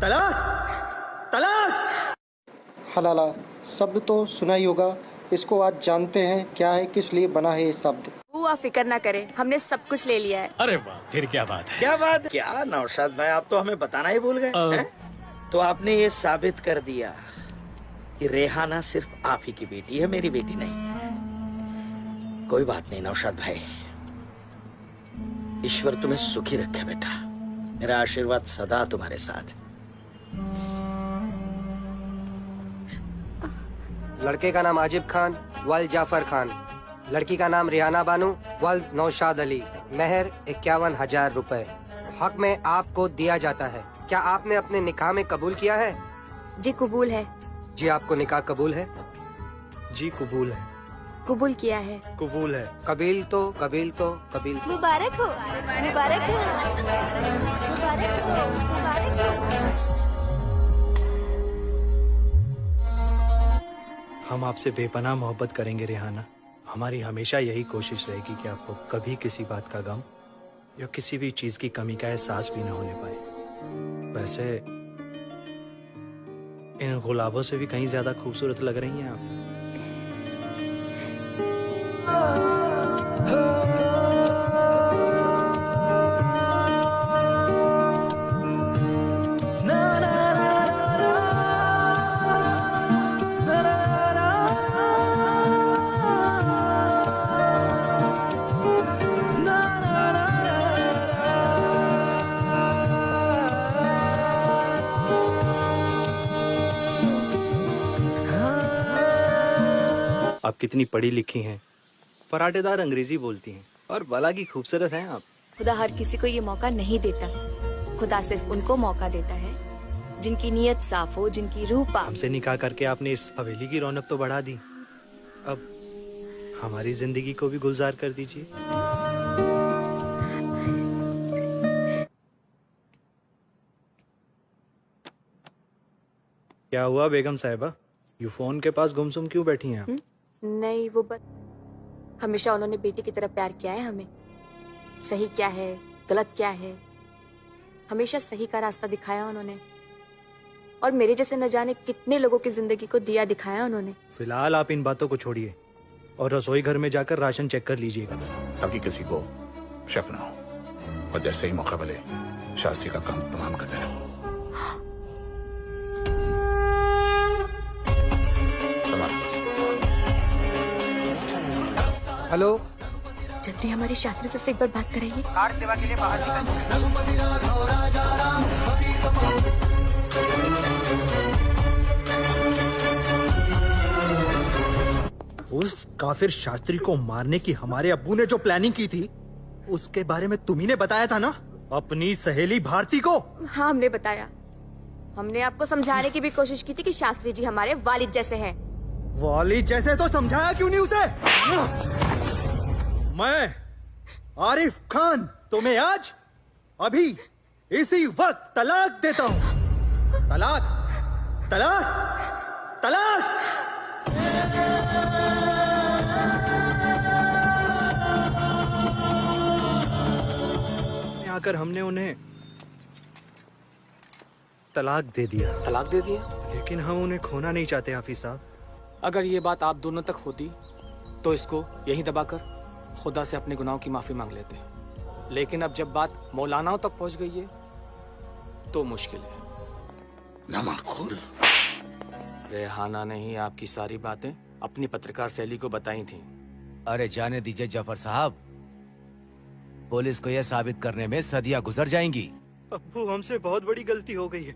तलाक तलाक। हलाला शब्द तो सुना ही होगा, इसको आज जानते हैं क्या है, किस लिए बना है ये शब्द। आप फिक्र ना करें, हमने सब कुछ ले लिया है। अरे वाह, फिर क्या बात है। क्या बात, क्या नौशाद भाई, आप तो हमें बताना ही भूल गए हैं? तो आपने ये साबित कर दिया कि रेहाना सिर्फ आप ही की बेटी है, मेरी बेटी नहीं। कोई बात नहीं नौशाद भाई, ईश्वर तुम्हें सुखी रखे बेटा, मेरा आशीर्वाद सदा तुम्हारे साथ। लड़के का नाम आजिब खान वल जाफर खान, लड़की का नाम रिहाना बानू वल नौशाद अली, मेहर 51,000 रुपए हक में आपको दिया जाता है। क्या आपने अपने निकाह में कबूल किया है? जी कबूल है। जी आपको निकाह कबूल है? जी कबूल है। कबूल किया है। कबूल है। कबील तो कबील तो कबील तो। मुबारक हो, मुबारक हो, मुबारक हो, मुबारक हो। हम आपसे बेपनाह मोहब्बत करेंगे रेहाना। हमारी हमेशा यही कोशिश रहेगी कि आपको कभी किसी बात का गम या किसी भी चीज की कमी का एहसास भी न होने पाए। वैसे इन गुलाबों से भी कहीं ज्यादा खूबसूरत लग रही हैं आप। आप कितनी पढ़ी लिखी हैं, फराटेदार अंग्रेजी बोलती हैं और भला की खूबसूरत हैं आप। खुदा हर किसी को ये मौका नहीं देता, खुदा सिर्फ उनको मौका देता है जिनकी नीयत साफ हो, जिनकी रूह पाक। हमसे निकाह करके आपने इस हवेली की रौनक तो बढ़ा दी, अब हमारी जिंदगी को भी गुलजार कर दीजिए। क्या हुआ बेगम साहिबा, यू फोन के पास गुमसुम क्यों बैठी हैं आप? नहीं, वो हमेशा उन्होंने बेटी की तरह प्यार किया है हमें। सही क्या है, गलत क्या है, हमेशा सही का रास्ता दिखाया उन्होंने, और मेरे जैसे न जाने कितने लोगों की जिंदगी को दिया दिखाया उन्होंने। फिलहाल आप इन बातों को छोड़िए और रसोई घर में जाकर राशन चेक कर लीजिएगा, ताकि किसी को शक ना हो, और जैसे ही मौका मिले शास्त्री का काम तमाम कर देना। हेलो, जल्दी हमारे शास्त्री सर से एक बार बात कराइए। कार सेवा के लिए बाहर निकल। उस काफिर शास्त्री को मारने की हमारे अब्बू ने जो प्लानिंग की थी, उसके बारे में तुम्ही ने बताया था ना अपनी सहेली भारती को? हाँ, हमने बताया। हमने आपको समझाने की भी कोशिश की थी कि शास्त्री जी हमारे वालिद जैसे हैं। वालिद जैसे तो समझाया क्यों नहीं उसे? मैं आरिफ खान तुम्हें आज अभी इसी वक्त तलाक देता हूँ। तलाक तलाक तलाक। आकर हमने उन्हें तलाक दे दिया। तलाक दे दिया? लेकिन हम उन्हें खोना नहीं चाहते हाफिज साहब। अगर ये बात आप दोनों तक होती तो इसको यहीं दबाकर खुदा से अपने गुनाहों की माफी मांग लेते, लेकिन अब जब बात मौलानाओं तक पहुंच गई है तो मुश्किल है। नामाकुल। रेहाना ने ही आपकी सारी बातें अपनी पत्रकार सहेली को बताई थी। अरे जाने दीजिए जाफर साहब, पुलिस को यह साबित करने में सदियां गुजर जाएंगी। अब्बू, हमसे बहुत बड़ी गलती हो गई है,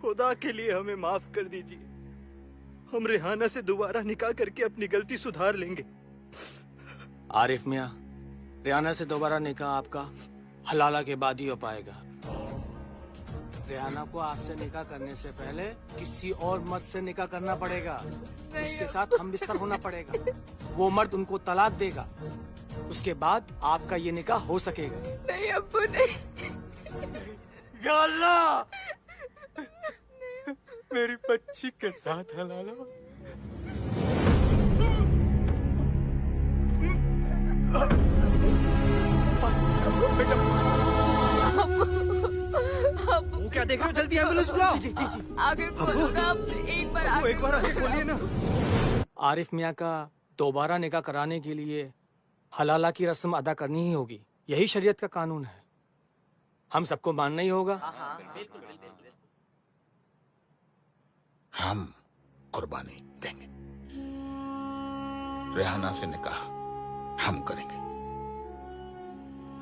खुदा के लिए हमें माफ कर दीजिए। हम रेहाना से दोबारा निकाह करके अपनी गलती सुधार लेंगे। आरिफ मियाँ, रेहाना से दोबारा निकाह आपका हलाला के बाद ही हो पाएगा। रेहाना को आपसे निकाह करने से पहले किसी और मर्द से निकाह करना पड़ेगा, उसके साथ हम बिस्तर होना पड़ेगा, वो मर्द उनको तलाक देगा, उसके बाद आपका ये निकाह हो सकेगा। नहीं अब्बू, नहीं। या अल्लाह, मेरी बच्ची के साथ हलाला। अब्बू, क्या देख रहे हो? जल्दी एम्बुलेंस बुलाओ। आगे खोलो ना, एक बार आगे एक बार आगे खोलिए ना। आरिफ मियाँ का दोबारा निकाह कराने के लिए हलाला की रस्म अदा करनी ही होगी। यही शरीयत का कानून है, हम सबको मानना ही होगा। हम कुर्बानी देंगे, रेहाना से निकाह हम करेंगे।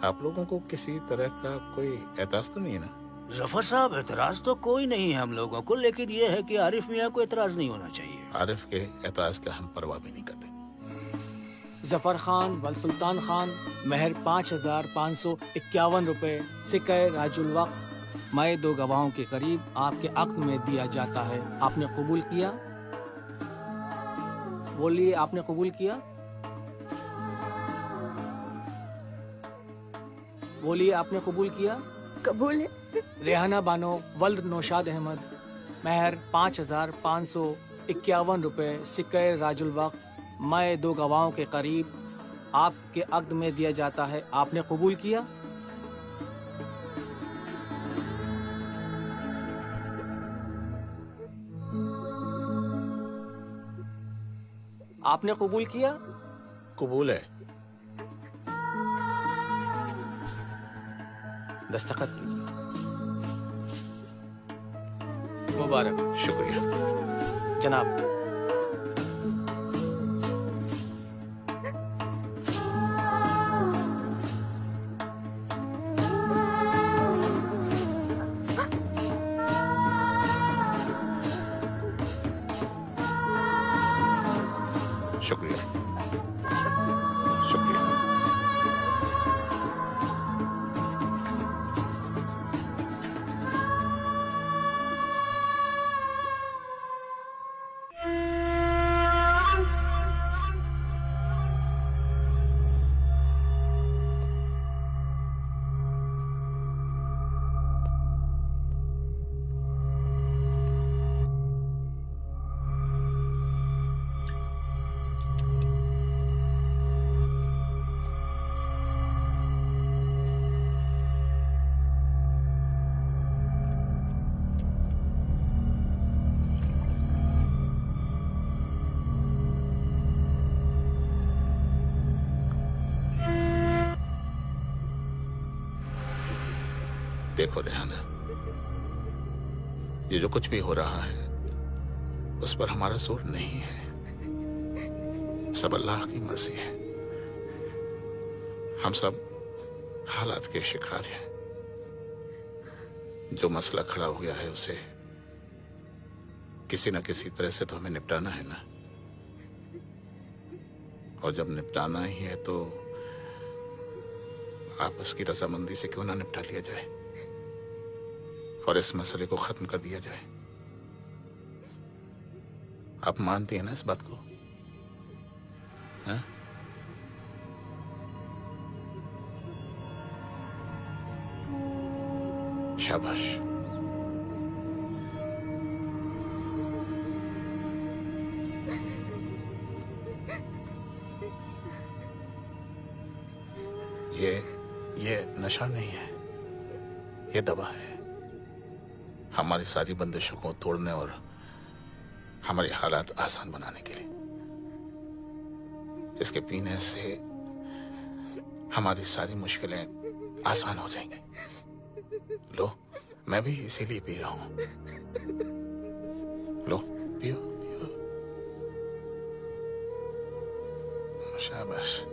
आप लोगों को किसी तरह का कोई एतराज तो नहीं है ना? जफर साहब, एतराज तो कोई नहीं है हम लोगों को, लेकिन ये है कि आरिफ मियाँ को एतराज नहीं होना चाहिए। आरिफ के एतराज का हम परवाह भी नहीं करते। जफर खान वल सुल्तान खान, महर 5,551 रुपए, सिक्का राजुल वक्त मैं 2 गवाहों के करीब आपके अक्द में दिया जाता है। आपने कबूल किया? बोलिए, आपने कबूल किया? बोलिए, आपने कबूल किया? कबूल है। रेहाना बानो वल्द नौशाद अहमद, महर 5,551 रुपए, सिक्के राजुल वक्त मैं 2 गवाहों के करीब आपके अक्द में दिया जाता है। आपने कबूल किया? आपने कबूल किया? कबूल है। दस्तखत कीजिए। मुबारक। शुक्रिया जनाब। शुक्रिया शुक्रिया। देखो रेहाना, ये जो कुछ भी हो रहा है उस पर हमारा जोर नहीं है, सब अल्लाह की मर्जी है। हम सब हालात के शिकार हैं। जो मसला खड़ा हो गया है उसे किसी न किसी तरह से तो हमें निपटाना है ना, और जब निपटाना ही है तो आपस की रजामंदी से क्यों ना निपटा लिया जाए और इस मसले को खत्म कर दिया जाए। आप मानती हैं ना इस बात को? हाँ? शाबाश। ये नशा नहीं है, ये दवा है हमारी सारी बंदिशों को तोड़ने और हमारे हालात आसान बनाने के लिए। इसके पीने से हमारी सारी मुश्किलें आसान हो जाएंगी। लो, मैं भी इसीलिए पी रहा हूं। लो, पियो पियो। शाबाश।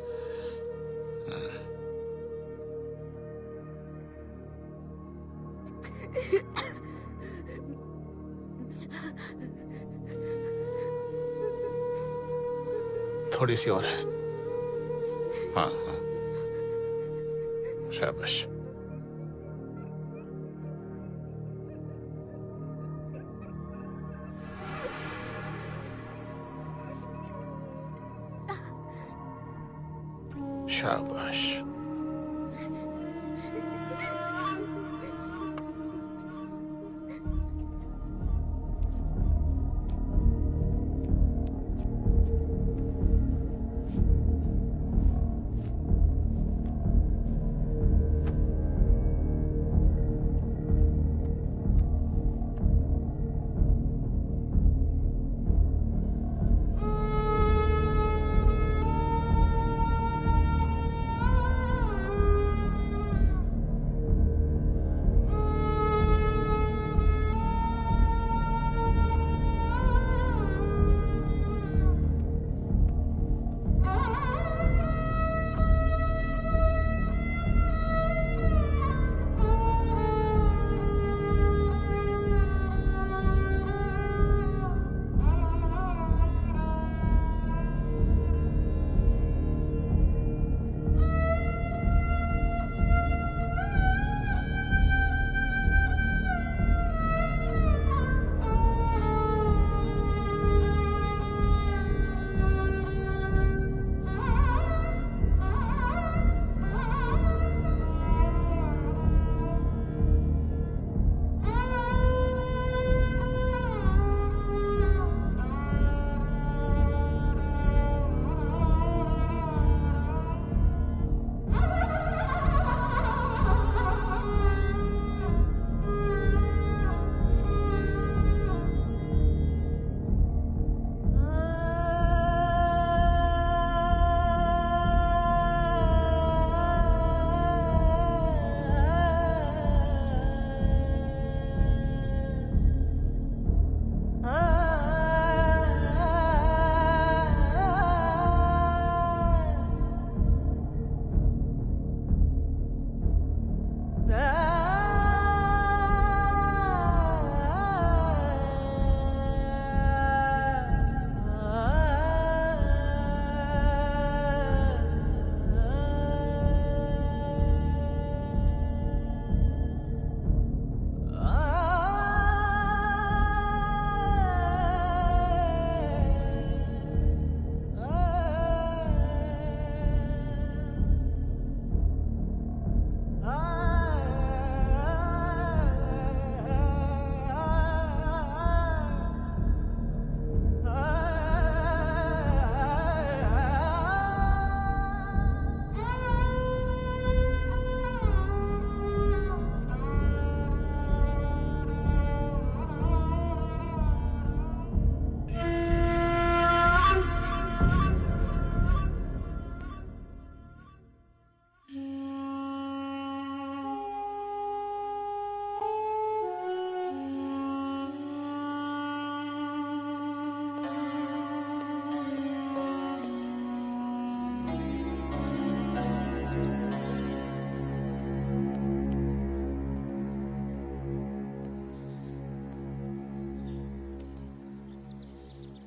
थोड़ी सी और है। हाँ हाँ, शाबाश। शाबाश।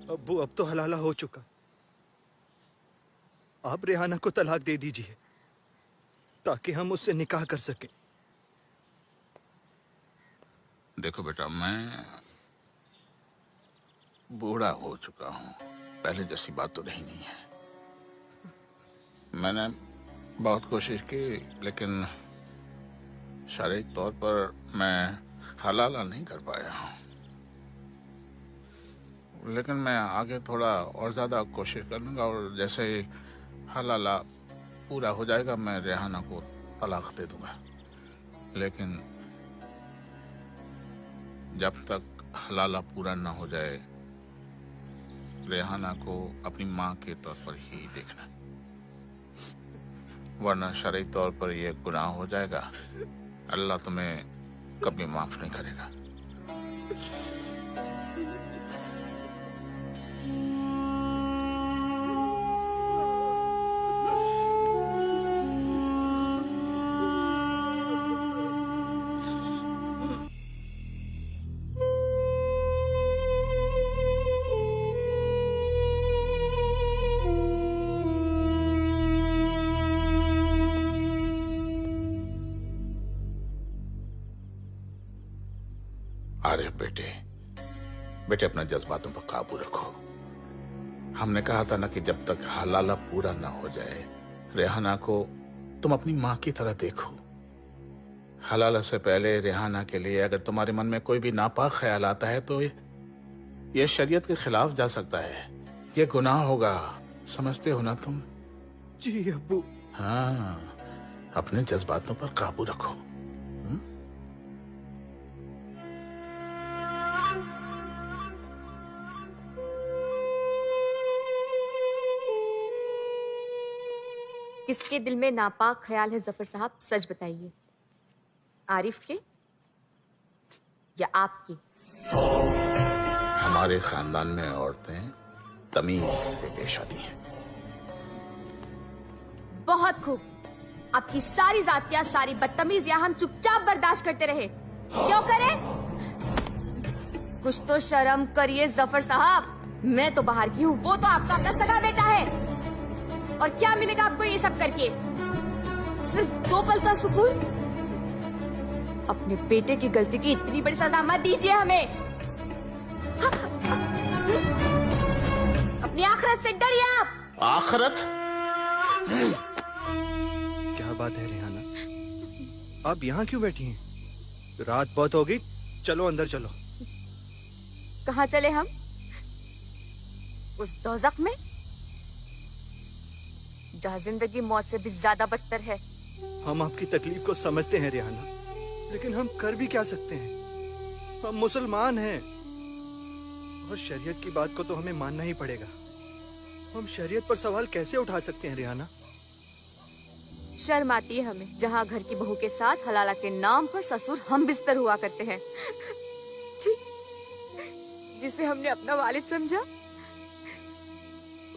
अब्बू अब तो हलाला हो चुका। आप रेहाना को तलाक दे दीजिए ताकि हम उससे निकाह कर सकें। देखो बेटा, मैं बूढ़ा हो चुका हूँ, पहले जैसी बात तो रही नहीं है। मैंने बहुत कोशिश की, लेकिन शारीरिक तौर पर मैं हलाला नहीं कर पाया हूँ। लेकिन मैं आगे थोड़ा और ज्यादा कोशिश करूंगा, और जैसे ही हलाला पूरा हो जाएगा मैं रेहाना को तलाक दे दूंगा। लेकिन जब तक हलाला पूरा ना हो जाए, रेहाना को अपनी माँ के तौर पर ही देखना, वरना शरई तौर पर यह गुनाह हो जाएगा। अल्लाह तुम्हें कभी माफ नहीं करेगा। आरिफ बेटे, अपने जज्बातों पर काबू रखो। हमने कहा था ना कि जब तक हलाला पूरा ना हो जाए, रेहाना को तुम अपनी माँ की तरह देखो। हलाला से पहले रेहाना के लिए अगर तुम्हारे मन में कोई भी नापाक ख्याल आता है तो ये शरीयत के खिलाफ जा सकता है, ये गुनाह होगा। समझते हो ना तुम? जी अब्बू। हाँ, अपने जज्बातों पर काबू रखो। किसके दिल में नापाक ख्याल है जफर साहब, सच बताइए। आरिफ के या आपकी? हमारे खानदान में औरतें तमीज से पेश आती हैं। बहुत खूब। आपकी सारी जातियां, सारी बदतमीजियां हम चुपचाप बर्दाश्त करते रहे। क्यों करें? कुछ तो शर्म करिए जफर साहब। मैं तो बाहर की हूँ, वो तो आपका अपना सगा बेटा है। और क्या मिलेगा आपको ये सब करके? सिर्फ 2 पल का सुकून। अपने बेटे की गलती की इतनी बड़ी सजा मत दीजिए हमें। अपनी आखिरत से डरिए आप। आखिरत? क्या बात है रेहाना, आप यहाँ क्यों बैठी हैं? रात बहुत हो गई, चलो अंदर चलो। कहाँ चले हम? उस दोज़ख में जहाँ जिंदगी मौत से भी ज्यादा बदतर है। हम आपकी तकलीफ को समझते हैं रेहाना, लेकिन हम कर भी क्या सकते हैं? हम मुसलमान हैं और शरीयत की बात को तो हमें मानना ही पड़ेगा। हम शरीयत पर सवाल कैसे उठा सकते हैं रेहाना? शर्म आती है हमें, जहाँ घर की बहू के साथ हलाला के नाम पर ससुर हम बिस्तर हुआ करते हैं। जिसे हमने अपना वालिद समझा,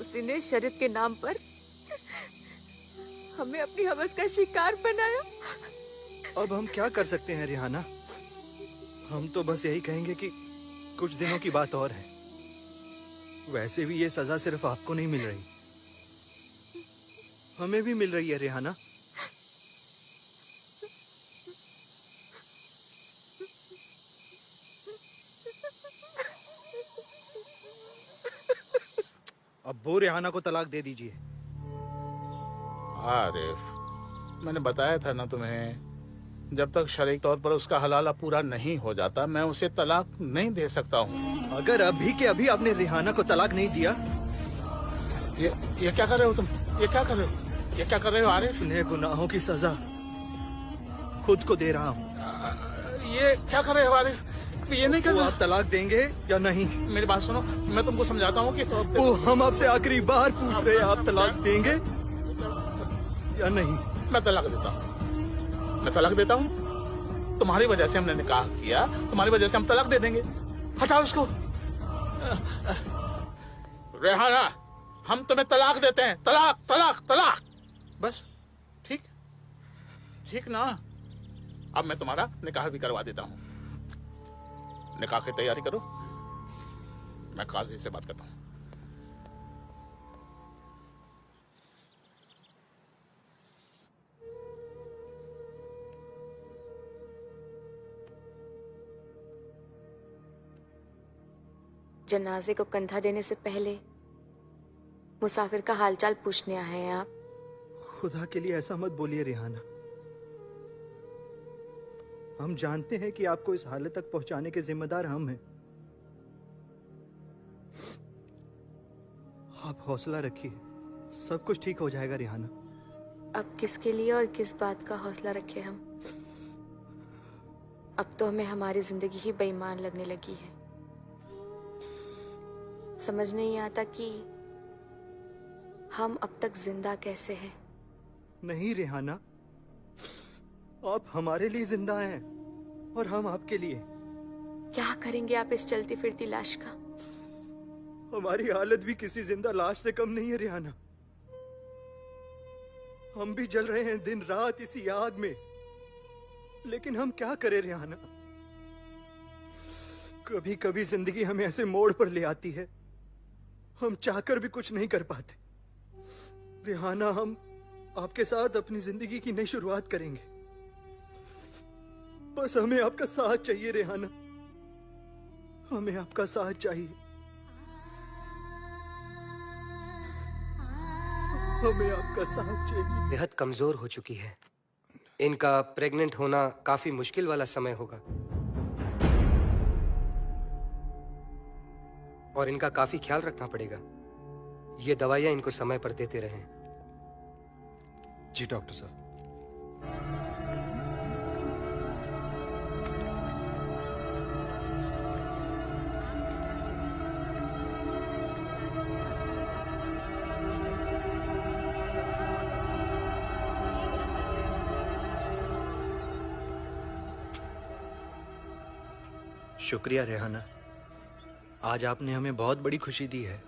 उसी ने शरीयत के नाम पर हमें अपनी हवस का शिकार बनाया। अब हम क्या कर सकते हैं रेहाना? हम तो बस यही कहेंगे कि कुछ दिनों की बात और है। वैसे भी ये सजा सिर्फ आपको नहीं मिल रही, हमें भी मिल रही है रेहाना। अब वो रेहाना को तलाक दे दीजिए। आरिफ, मैंने बताया था ना तुम्हें, जब तक शरीक तौर पर उसका हलाला पूरा नहीं हो जाता मैं उसे तलाक नहीं दे सकता हूँ। अगर अभी के अभी आपने रेहाना को तलाक नहीं दिया। ये क्या कर रहे हो तुम? ये क्या कर रहे हो? ये क्या कर रहे हो आरिफ? अपने गुनाहों की सजा खुद को दे रहा हूँ। ये क्या कर रहे हो आरिफ? ये नहीं करना। आप तलाक देंगे या नहीं? मेरी बात सुनो, मैं तुमको समझाता हूँ कि वो हम आपसे आखिरी बार पूछ रहे हैं, आप तलाक देंगे या नहीं? मैं तलाक देता हूँ, मैं तलाक देता हूँ। तुम्हारी वजह से हमने निकाह किया, तुम्हारी वजह से हम तलाक दे देंगे। हटाओ इसको। रेहाना, हम तुम्हें तलाक देते हैं। तलाक तलाक तलाक, बस। ठीक ठीक ना? अब मैं तुम्हारा निकाह भी करवा देता हूँ। निकाह की तैयारी करो, मैं काजी से बात करता हूँ। जनाजे को कंधा देने से पहले मुसाफिर का हालचाल पूछने आए हैं आप। खुदा के लिए ऐसा मत बोलिए रेहाना। हम जानते हैं कि आपको इस हालत तक पहुंचाने के जिम्मेदार हम हैं। आप हौसला रखिए, सब कुछ ठीक हो जाएगा रेहाना। अब किसके लिए और किस बात का हौसला रखें हम? अब तो हमें हमारी जिंदगी ही बेईमान लगने लगी है। समझ नहीं आता कि हम अब तक जिंदा कैसे हैं। नहीं रेहाना, आप हमारे लिए जिंदा हैं और हम आपके लिए। क्या करेंगे आप इस चलती फिरती लाश का? हमारी हालत भी किसी जिंदा लाश से कम नहीं है रेहाना। हम भी जल रहे हैं दिन रात इसी आग में, लेकिन हम क्या करें रेहाना। कभी कभी जिंदगी हमें ऐसे मोड़ पर ले आती है, हम चाहकर भी कुछ नहीं कर पाते। रेहाना, हम आपके साथ अपनी जिंदगी की नई शुरुआत करेंगे। बस हमें आपका साथ चाहिए रेहाना, हमें आपका साथ चाहिए। हमें आपका साथ चाहिए। बेहद कमजोर हो चुकी है। इनका प्रेग्नेंट होना काफी मुश्किल वाला समय होगा और इनका काफी ख्याल रखना पड़ेगा। ये दवाइयां इनको समय पर देते रहें। जी डॉक्टर साहब। शुक्रिया रेहाना, आज आपने हमें बहुत बड़ी खुशी दी है।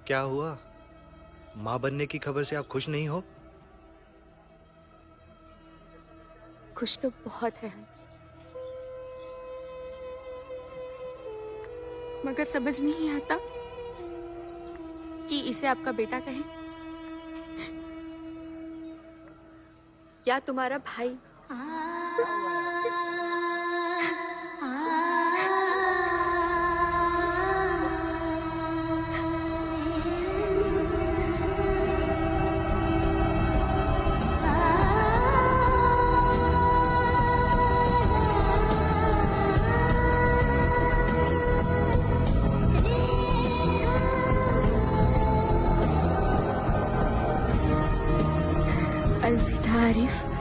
क्या हुआ, मां बनने की खबर से आप खुश नहीं हो? खुश तो बहुत है हम, मगर समझ नहीं आता कि इसे आपका बेटा कहें या तुम्हारा भाई। अलविदा आरिफ।